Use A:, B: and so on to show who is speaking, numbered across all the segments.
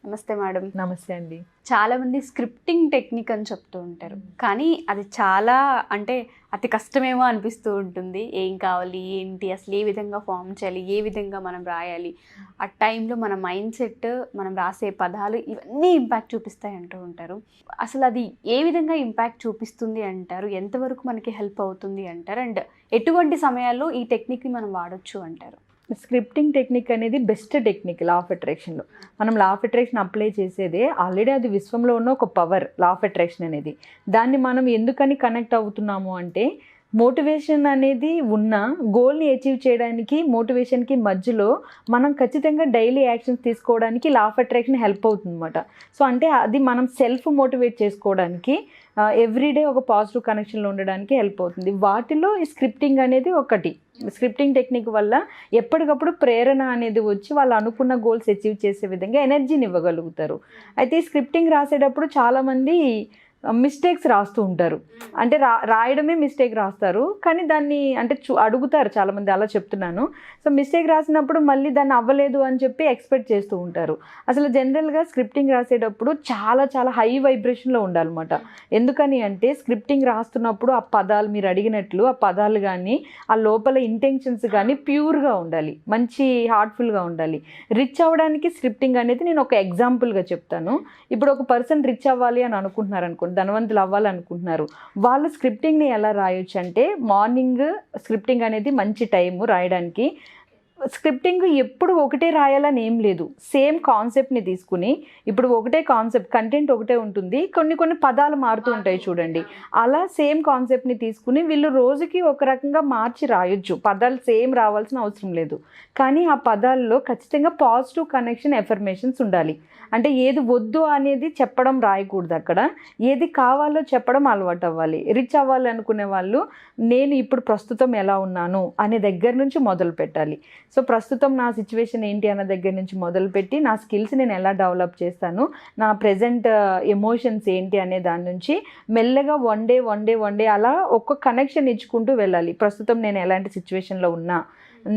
A: నమస్తే మేడం.
B: నమస్తే అండి.
A: చాలా మంది స్క్రిప్టింగ్ టెక్నిక్ అని చెప్తూ ఉంటారు, కానీ అది చాలా అంటే అతి కష్టమేమో అనిపిస్తూ ఉంటుంది. ఏం కావాలి, ఏంటి, అసలు ఏ విధంగా ఫామ్ చేయాలి, ఏ విధంగా మనం రాయాలి, ఆ టైంలో మన మైండ్ సెట్, మనం రాసే పదాలు ఇవన్నీ ఇంపాక్ట్ చూపిస్తాయి అంటూ ఉంటారు. అసలు అది ఏ విధంగా ఇంపాక్ట్ చూపిస్తుంది అంటారు, ఎంతవరకు మనకి హెల్ప్ అవుతుంది అంటారు, అండ్ ఎటువంటి సమయాల్లో ఈ టెక్నిక్ని మనం వాడొచ్చు అంటారు?
B: స్క్రిప్టింగ్ టెక్నిక్ అనేది బెస్ట్ టెక్నిక్ లా ఆఫ్ అట్రాక్షన్లో. మనం లా ఆఫ్ అట్రాక్షన్ అప్లై చేసేదే ఆల్రెడీ అది విశ్వంలో ఉన్న ఒక పవర్ లా ఆఫ్ అట్రాక్షన్ అనేది. దాన్ని మనం ఎందుకని కనెక్ట్ అవుతున్నాము అంటే, మోటివేషన్ అనేది ఉన్న గోల్ని అచీవ్ చేయడానికి మోటివేషన్కి మధ్యలో మనం ఖచ్చితంగా డైలీ యాక్షన్స్ తీసుకోవడానికి లా ఆఫ్ అట్రాక్షన్ హెల్ప్ అవుతుంది అనమాట. సో అంటే అది మనం సెల్ఫ్ మోటివేట్ చేసుకోవడానికి ఎవ్రీడే ఒక పాజిటివ్ కనెక్షన్లో ఉండడానికి హెల్ప్ అవుతుంది. వాటిలో ఈ స్క్రిప్టింగ్ అనేది ఒకటి. స్క్రిప్టింగ్ టెక్నిక్ వల్ల ఎప్పటికప్పుడు ప్రేరణ అనేది వచ్చి వాళ్ళు అనుకున్న గోల్స్ అచీవ్ చేసే విధంగా ఎనర్జీని ఇవ్వగలుగుతారు. అయితే ఈ స్క్రిప్టింగ్ రాసేటప్పుడు చాలామంది మిస్టేక్స్ రాస్తూ ఉంటారు. అంటే రాయడమే మిస్టేక్ రాస్తారు, కానీ దాన్ని అంటే అడుగుతారు చాలామంది, అలా చెప్తున్నాను. సో మిస్టేక్ రాసినప్పుడు మళ్ళీ దాన్ని అవ్వలేదు అని చెప్పి ఎక్స్పెక్ట్ చేస్తూ ఉంటారు. అసలు జనరల్గా స్క్రిప్టింగ్ రాసేటప్పుడు చాలా చాలా హై వైబ్రేషన్లో ఉండాలన్నమాట. ఎందుకని అంటే స్క్రిప్టింగ్ రాస్తున్నప్పుడు ఆ పదాలు, మీరు అడిగినట్లు ఆ పదాలు కానీ ఆ లోపల ఇంటెన్షన్స్ కానీ ప్యూర్గా ఉండాలి, మంచి హార్ట్ఫుల్గా ఉండాలి. రిచ్ అవ్వడానికి స్క్రిప్టింగ్ అనేది నేను ఒక ఎగ్జాంపుల్గా చెప్తాను. ఇప్పుడు ఒక పర్సన్ రిచ్ అవ్వాలి అని అనుకుంటున్నారు అనుకోండి, ధనవంతులు అవ్వాలనుకుంటున్నారు. వాళ్ళు స్క్రిప్టింగ్ని ఎలా రాయొచ్చు అంటే, మార్నింగ్ స్క్రిప్టింగ్ అనేది మంచి టైము రాయడానికి. స్క్రిప్టింగ్ ఎప్పుడు ఒకటే రాయాలని ఏం లేదు. సేమ్ కాన్సెప్ట్ని తీసుకుని, ఇప్పుడు ఒకటే కాన్సెప్ట్, కంటెంట్ ఒకటే ఉంటుంది, కొన్ని పదాలు మారుతూ ఉంటాయి చూడండి. అలా సేమ్ కాన్సెప్ట్ని తీసుకుని వీళ్ళు రోజుకి ఒక రకంగా మార్చి రాయొచ్చు. పదాలు సేమ్ రావాల్సిన అవసరం లేదు, కానీ ఆ పదాల్లో ఖచ్చితంగా పాజిటివ్ కనెక్షన్, ఎఫర్మేషన్స్ ఉండాలి. అంటే ఏది వద్దు అనేది చెప్పడం రాయకూడదు, అక్కడ ఏది కావాలో చెప్పడం అలవాటు అవ్వాలి. రిచ్ అవ్వాలి అనుకునే వాళ్ళు నేను ఇప్పుడు ప్రస్తుతం ఎలా ఉన్నాను అనే దగ్గర నుంచి మొదలు పెట్టాలి. సో ప్రస్తుతం నా సిచ్యువేషన్ ఏంటి అన్న దగ్గర నుంచి మొదలుపెట్టి, నా స్కిల్స్ నేను ఎలా డెవలప్ చేస్తాను, నా ప్రజెంట్ ఎమోషన్స్ ఏంటి అనే దాని నుంచి మెల్లగా వన్ డే అలా ఒక్క కనెక్షన్ ఇచ్చుకుంటూ వెళ్ళాలి. ప్రస్తుతం నేను ఎలాంటి సిచ్యువేషన్లో ఉన్నా,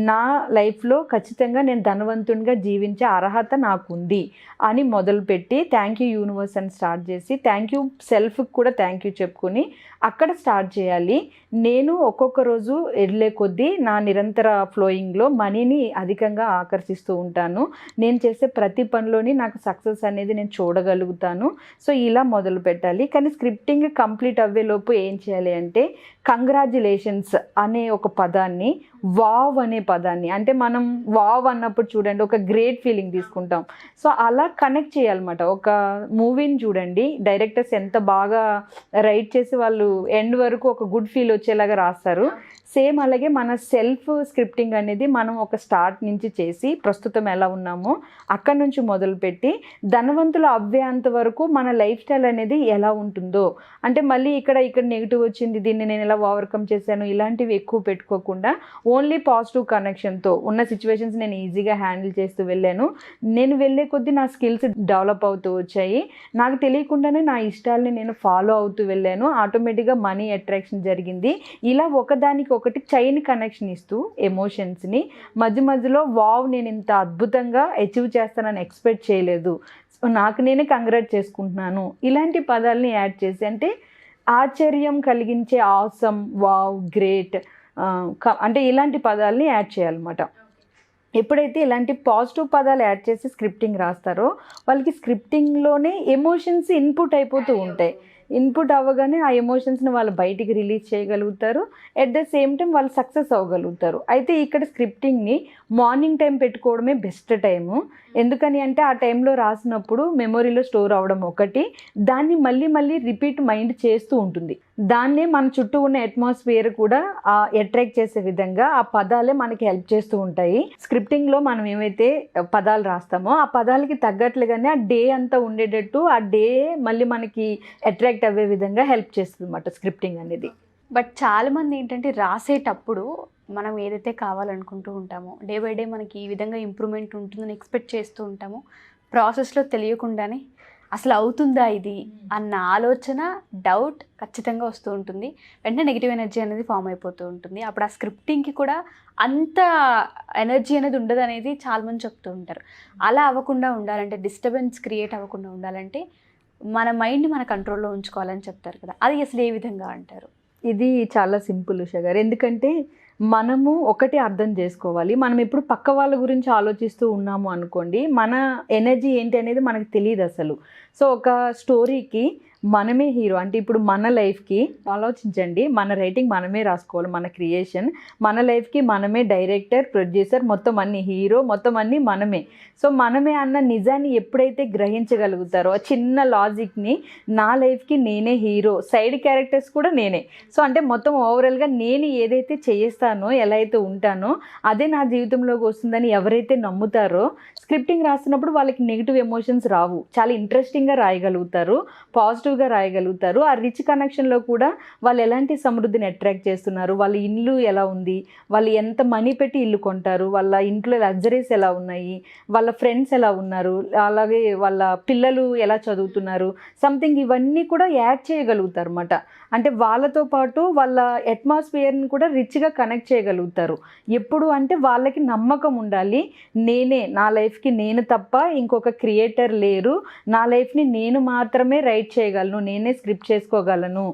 B: నా లైఫ్లో ఖచ్చితంగా నేను ధనవంతునిగా జీవించే అర్హత నాకు ఉంది అని మొదలుపెట్టి, థ్యాంక్ యూ యూనివర్స్ అని స్టార్ట్ చేసి, థ్యాంక్ యూ సెల్ఫ్కి కూడా థ్యాంక్ యూ చెప్పుకొని అక్కడ స్టార్ట్ చేయాలి. నేను ఒక్కొక్క రోజు వెళ్ళే కొద్దీ నా నిరంతర ఫ్లోయింగ్లో మనీని అధికంగా ఆకర్షిస్తూ ఉంటాను. నేను చేసే ప్రతి పనిలోని నాకు సక్సెస్ అనేది నేను చూడగలుగుతాను. సో ఇలా మొదలు పెట్టాలి. కానీ స్క్రిప్టింగ్ కంప్లీట్ అవ్వేలోపు ఏం చేయాలి అంటే, కంగ్రాచ్యులేషన్స్ అనే ఒక పదాన్ని, వావ్ అనే పదాన్ని, అంటే మనం వావ్ అన్నప్పుడు చూడండి ఒక గ్రేట్ ఫీలింగ్ తీసుకుంటాం. సో అలా కనెక్ట్ చేయాలన్నమాట. ఒక మూవీని చూడండి, డైరెక్టర్స్ ఎంత బాగా రైట్ చేసి వాళ్ళు ఎండ్ వరకు ఒక గుడ్ ఫీల్ వచ్చేలాగా రాస్తారు. సేమ్ అలాగే మన సెల్ఫ్ స్క్రిప్టింగ్ అనేది మనం ఒక స్టార్ట్ నుంచి చేసి, ప్రస్తుతం ఎలా ఉన్నామో అక్కడ నుంచి మొదలుపెట్టి ధనవంతులు అవ్వేంత వరకు మన లైఫ్ స్టైల్ అనేది ఎలా ఉంటుందో, అంటే మళ్ళీ ఇక్కడ నెగిటివ్ వచ్చింది, దీన్ని నేను ఎలా ఓవర్కమ్ చేశాను, ఇలాంటివి ఎక్కువ పెట్టుకోకుండా ఓన్లీ పాజిటివ్ కనెక్షన్తో ఉన్న సిచ్యువేషన్స్ నేను ఈజీగా హ్యాండిల్ చేస్తూ వెళ్ళాను. నేను వెళ్ళే కొద్దీ నా స్కిల్స్ డెవలప్ అవుతూ వచ్చాయి. నాకు తెలియకుండానే నా ఇష్టాలని నేను ఫాలో అవుతూ వెళ్ళాను. ఆటోమేటిక్గా మనీ అట్రాక్షన్ జరిగింది. ఇలా ఒకదానికి ఒకటి చైన్ కనెక్షన్ ఇస్తూ ఎమోషన్స్ని మధ్యలో వావ్ నేను ఇంత అద్భుతంగా అచీవ్ చేస్తానని ఎక్స్పెక్ట్ చేయలేదు, నాకు నేనే కంగ్రాట్ చేసుకుంటున్నాను, ఇలాంటి పదాలని యాడ్ చేసి, అంటే ఆశ్చర్యం కలిగించే ఆసమ్, వావ్, గ్రేట్, అంటే ఇలాంటి పదాలని యాడ్ చేయాలన్నమాట. ఎప్పుడైతే ఇలాంటి పాజిటివ్ పదాలు యాడ్ చేసి స్క్రిప్టింగ్ రాస్తారో వాళ్ళకి స్క్రిప్టింగ్లోనే ఎమోషన్స్ ఇన్పుట్ అయిపోతూ ఉంటాయి. ఇన్పుట్ అవ్వగానే ఆ ఎమోషన్స్ని వాళ్ళు బయటికి రిలీజ్ చేయగలుగుతారు. ఎట్ ద సేమ్ టైం వాళ్ళు సక్సెస్ అవ్వగలుగుతారు. అయితే ఇక్కడ స్క్రిప్టింగ్ని మార్నింగ్ టైం పెట్టుకోవడమే బెస్ట్ టైము. ఎందుకని అంటే ఆ టైంలో రాసినప్పుడు మెమొరీలో స్టోర్ అవ్వడం ఒకటి, దాన్ని మళ్ళీ రిపీట్ మైండ్ చేస్తూ ఉంటుంది. దాన్నే మన చుట్టూ ఉన్న అట్మాస్ఫియర్ కూడా అట్రాక్ట్ చేసే విధంగా ఆ పదాలే మనకి హెల్ప్ చేస్తూ ఉంటాయి. స్క్రిప్టింగ్లో మనం ఏమైతే పదాలు రాస్తామో ఆ పదాలకి తగ్గట్లుగానే ఆ డే అంతా ఉండేటట్టు ఆ డే మళ్ళీ మనకి అట్రాక్ట్ అవ్వే విధంగా హెల్ప్ చేస్తుంది అన్నమాట స్క్రిప్టింగ్ అనేది.
A: బట్ చాలామంది ఏంటంటే రాసేటప్పుడు మనం ఏదైతే కావాలనుకుంటూ ఉంటామో, డే బై డే మనకి ఈ విధంగా ఇంప్రూవ్మెంట్ ఉంటుందని ఎక్స్పెక్ట్ చేస్తూ ఉంటామో, ప్రాసెస్లో తెలియకుండానే అసలు అవుతుందా ఇది అన్న ఆలోచన, డౌట్ ఖచ్చితంగా వస్తూ ఉంటుంది. వెంటనే నెగిటివ్ ఎనర్జీ అనేది ఫామ్ అయిపోతూ ఉంటుంది. అప్పుడు ఆ స్క్రిప్టింగ్కి కూడా అంత ఎనర్జీ అనేది ఉండదు అనేది చాలామంది చెప్తూ ఉంటారు. అలా అవ్వకుండా ఉండాలంటే, డిస్టర్బెన్స్ క్రియేట్ అవ్వకుండా ఉండాలంటే మన మైండ్ని మన కంట్రోల్లో ఉంచుకోవాలని చెప్తారు కదా, అది అసలు ఏ విధంగా అంటారు?
B: ఇది చాలా సింపుల్ ఉషా గారు. ఎందుకంటే మనము ఒకటి అర్థం చేసుకోవాలి. మనం ఎప్పుడు పక్క వాళ్ళ గురించి ఆలోచిస్తూ ఉన్నాము అనుకోండి, మన ఎనర్జీ ఏంటి అనేది మనకు తెలియదు అసలు. సో ఒక స్టోరీకి మనమే హీరో. అంటే ఇప్పుడు మన లైఫ్కి ఆలోచించండి, మన రైటింగ్ మనమే రాసుకోవాలి, మన క్రియేషన్, మన లైఫ్కి మనమే డైరెక్టర్, ప్రొడ్యూసర్, మొత్తం అన్ని హీరో, మొత్తం అన్ని మనమే. సో మనమే అన్న నిజాన్ని ఎప్పుడైతే గ్రహించగలుగుతారో, ఆ చిన్న లాజిక్ని, నా లైఫ్కి నేనే హీరో, సైడ్ క్యారెక్టర్స్ కూడా నేనే. సో అంటే మొత్తం ఓవరాల్గా నేను ఏదైతే చేస్తానో, ఎలా అయితే ఉంటానో అదే నా జీవితంలోకి వస్తుందని ఎవరైతే నమ్ముతారో, స్క్రిప్టింగ్ రాస్తున్నప్పుడు వాళ్ళకి నెగిటివ్ ఎమోషన్స్ రావు. చాలా ఇంట్రెస్టింగ్గా రాయగలుగుతారు, పాజిటివ్గా రాయగలుగుతారు. ఆ రిచ్ కనెక్షన్లో కూడా వాళ్ళు ఎలాంటి సమృద్ధిని అట్రాక్ట్ చేస్తున్నారు, వాళ్ళ ఇల్లు ఎలా ఉంది, వాళ్ళు ఎంత మనీ పెట్టి ఇల్లు కొంటారు, వాళ్ళ ఇంట్లో లగ్జరీస్ ఎలా ఉన్నాయి, వాళ్ళ ఫ్రెండ్స్ ఎలా ఉన్నారు, అలాగే వాళ్ళ పిల్లలు ఎలా చదువుతున్నారు, సంథింగ్ ఇవన్నీ కూడా యాడ్ చేయగలుగుతారు అన్నమాట. అంటే వాళ్ళతో పాటు వాళ్ళ అట్మాస్ఫియర్ని కూడా రిచ్గా కనెక్ట్ చేయగలుగుతారు. ఎప్పుడు అంటే వాళ్ళకి నమ్మకం ఉండాలి, నేనే, నా లైఫ్కి నేను తప్ప ఇంకొక క్రియేటర్ లేరు, నా లైఫ్ని నేను మాత్రమే రైట్ చేయగలను, నేనే స్క్రిప్ట్ చేసుకోగలను,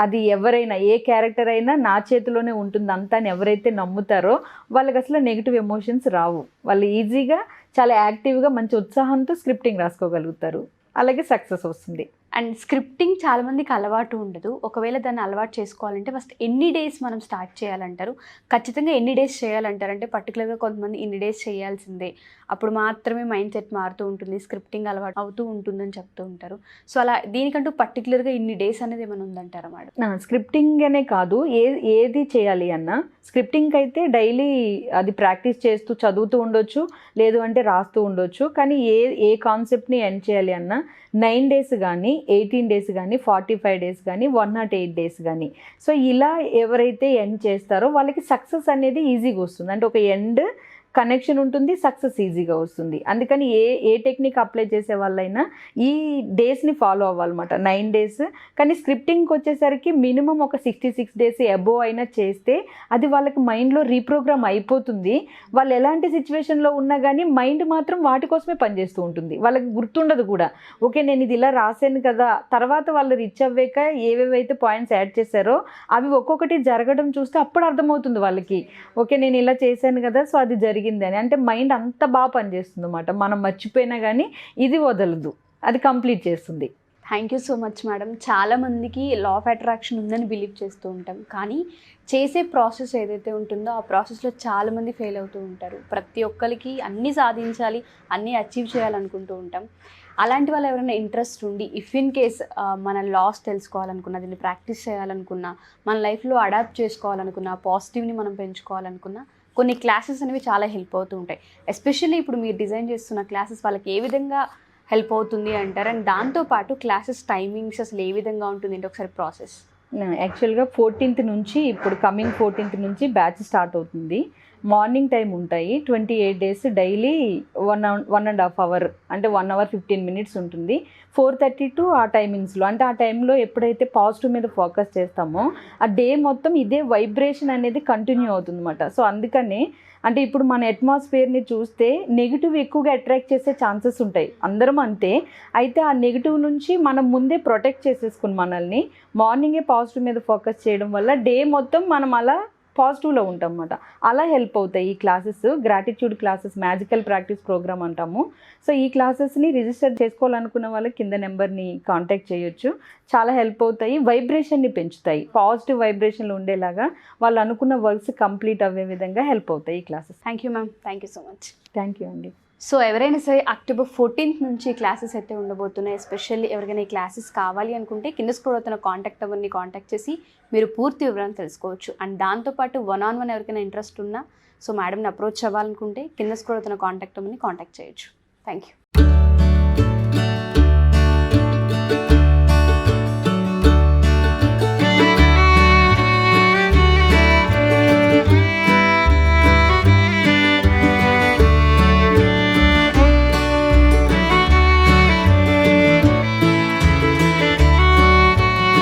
B: అది ఎవరైనా ఏ క్యారెక్టర్ అయినా నా చేతిలోనే ఉంటుంది అంతా అని ఎవరైతే నమ్ముతారో వాళ్ళకి అసలు నెగిటివ్ ఎమోషన్స్ రావు. వాళ్ళు ఈజీగా చాలా యాక్టివ్గా మంచి ఉత్సాహంతో స్క్రిప్టింగ్ రాసుకోగలుగుతారు, అలాగే సక్సెస్ వస్తుంది.
A: అండ్ స్క్రిప్టింగ్ చాలామందికి అలవాటు ఉండదు. ఒకవేళ దాన్ని అలవాటు చేసుకోవాలంటే ఫస్ట్ ఎన్ని డేస్ మనం స్టార్ట్ చేయాలంటారు? ఖచ్చితంగా ఎన్ని డేస్ చేయాలంటారు? అంటే పర్టికులర్గా కొంతమంది ఇన్ని డేస్ చేయాల్సిందే, అప్పుడు మాత్రమే మైండ్ సెట్ మారుతూ ఉంటుంది, స్క్రిప్టింగ్ అలవాటు అవుతూ ఉంటుందని చెప్తూ ఉంటారు. సో అలా దీనికంటూ పర్టికులర్గా ఇన్ని డేస్ అనేది ఏమైనా ఉందంటారా మేడం?
B: స్క్రిప్టింగ్ అనే కాదు, ఏది చేయాలి అన్న స్క్రిప్టింగ్కి అయితే డైలీ అది ప్రాక్టీస్ చేస్తూ చదువుతూ ఉండొచ్చు, లేదు అంటే రాస్తూ ఉండొచ్చు. కానీ ఏ కాన్సెప్ట్ని ఎండ్ చేయాలి అన్న 9 డేస్ కానీ, 18 డేస్ కానీ, 45 డేస్ కానీ, 108 డేస్ కానీ, సో ఇలా ఎవరైతే ఎండ్ చేస్తారో వాళ్ళకి సక్సెస్ అనేది ఈజీగా వస్తుంది. అంటే ఒక ఎండ్ కనెక్షన్ ఉంటుంది, సక్సెస్ ఈజీగా వస్తుంది. అందుకని ఏ టెక్నిక్ అప్లై చేసే వాళ్ళైనా ఈ డేస్ని ఫాలో అవ్వాలన్నమాట, 9 డేస్. కానీ స్క్రిప్టింగ్కి వచ్చేసరికి మినిమం ఒక 66 డేస్ అబోవ్ అయినా చేస్తే అది వాళ్ళకి మైండ్లో రీప్రోగ్రామ్ అయిపోతుంది. వాళ్ళు ఎలాంటి సిచ్యువేషన్లో ఉన్నా కానీ మైండ్ మాత్రం వాటి కోసమే పనిచేస్తూ ఉంటుంది, వాళ్ళకి గుర్తుండదు కూడా. ఓకే నేను ఇది ఇలా రాశాను కదా, తర్వాత వాళ్ళు రిచ్ అవ్వాక ఏవేవైతే పాయింట్స్ యాడ్ చేశారో అవి ఒక్కొక్కటి జరగడం చూస్తే అప్పుడు అర్థమవుతుంది వాళ్ళకి, ఓకే నేను ఇలా చేశాను కదా, సో అది జరిగింది అని. అంటే మైండ్ అంత బాగా పనిచేస్తుంది అన్నమాట. మనం మర్చిపోయినా కానీ ఇది వదలదు, అది కంప్లీట్ చేస్తుంది.
A: Thank you so much madam. చాలామందికి లా ఆఫ్ అట్రాక్షన్ ఉందని బిలీవ్ చేస్తూ ఉంటాం, కానీ చేసే ప్రాసెస్ ఏదైతే ఉంటుందో ఆ ప్రాసెస్లో చాలామంది ఫెయిల్ అవుతూ ఉంటారు. ప్రతి ఒక్కరికి అన్నీ సాధించాలి, అన్నీ అచీవ్ చేయాలనుకుంటూ ఉంటాం. అలాంటి వాళ్ళు ఎవరైనా ఇంట్రెస్ట్ ఉండి ఇఫ్ ఇన్ కేస్ మన లాస్ తెలుసుకోవాలనుకున్నా, దీన్ని ప్రాక్టీస్ చేయాలనుకున్నా, మన లైఫ్లో అడాప్ట్ చేసుకోవాలనుకున్నా, పాజిటివ్ని మనం పెంచుకోవాలనుకున్నా, కొన్ని క్లాసెస్ అనేవి చాలా హెల్ప్ అవుతూ ఉంటాయి. ఎస్పెషల్లీ ఇప్పుడు మీరు డిజైన్ చేస్తున్న క్లాసెస్ వాళ్ళకి ఏ విధంగా హెల్ప్ అవుతుంది అంటారు? అండ్ దాంతోపాటు క్లాసెస్ టైమింగ్స్ అసలు ఏ విధంగా ఉంటుంది అంటే ఒకసారి ప్రాసెస్.
B: యాక్చువల్గా 14th నుంచి, ఇప్పుడు కమింగ్ 14th నుంచి బ్యాచ్ స్టార్ట్ అవుతుంది. మార్నింగ్ టైం ఉంటాయి 28 డేస్, డైలీ 1.5 అవర్, అంటే 1 అవర్ 15 మినిట్స్ ఉంటుంది. 4:30 టు ఆ టైమింగ్స్లో, అంటే ఆ టైంలో ఎప్పుడైతే పాజిటివ్ మీద ఫోకస్ చేస్తామో ఆ డే మొత్తం ఇదే వైబ్రేషన్ అనేది కంటిన్యూ అవుతుంది అన్నమాట. సో అందుకనే అంటే ఇప్పుడు మన అట్మాస్ఫియర్ని చూస్తే నెగిటివ్ ఎక్కువగా అట్రాక్ట్ చేసే ఛాన్సెస్ ఉంటాయి, అందరం అంతే. అయితే ఆ నెగిటివ్ నుంచి మనం ముందే ప్రొటెక్ట్ చేసేసుకుని మనల్ని మార్నింగే పాజిటివ్ మీద ఫోకస్ చేయడం వల్ల డే మొత్తం మనం అలా పాజిటివ్లో ఉంటాం అన్నమాట. అలా హెల్ప్ అవుతాయి ఈ classes. Gratitude classes, magical practice programme అంటాము. సో ఈ క్లాసెస్ని రిజిస్టర్ చేసుకోవాలనుకున్న వాళ్ళకి కింద నెంబర్ని కాంటాక్ట్ చేయొచ్చు. చాలా హెల్ప్ అవుతాయి, వైబ్రేషన్ని పెంచుతాయి, పాజిటివ్ వైబ్రేషన్లు ఉండేలాగా వాళ్ళు అనుకున్న వర్క్స్ కంప్లీట్ అవ్వే విధంగా హెల్ప్ అవుతాయి ఈ classes.
A: Thank you ma'am, thank you so much.
B: Thank you అండి.
A: సో ఎవరైనా సరే October 14th నుంచి క్లాసెస్ అయితే ఉండబోతున్నాయి. ఎస్పెషల్లీ ఎవరికైనా ఈ క్లాసెస్ కావాలి అనుకుంటే కింద స్క్రోల్ అవుతున్న కాంటాక్ట్ అవర్ని కాంటాక్ట్ చేసి మీరు పూర్తి వివరాలు తెలుసుకోవచ్చు. అండ్ దాంతోపాటు 1-on-1 ఎవరికైనా ఇంట్రెస్ట్ ఉన్నా, సో మేడంని అప్రోచ్ అవ్వాలనుకుంటే కింద స్క్రోల్ అవుతున్న కాంటాక్ట్ అవర్ని కాంటాక్ట్ చేయొచ్చు. Thank you.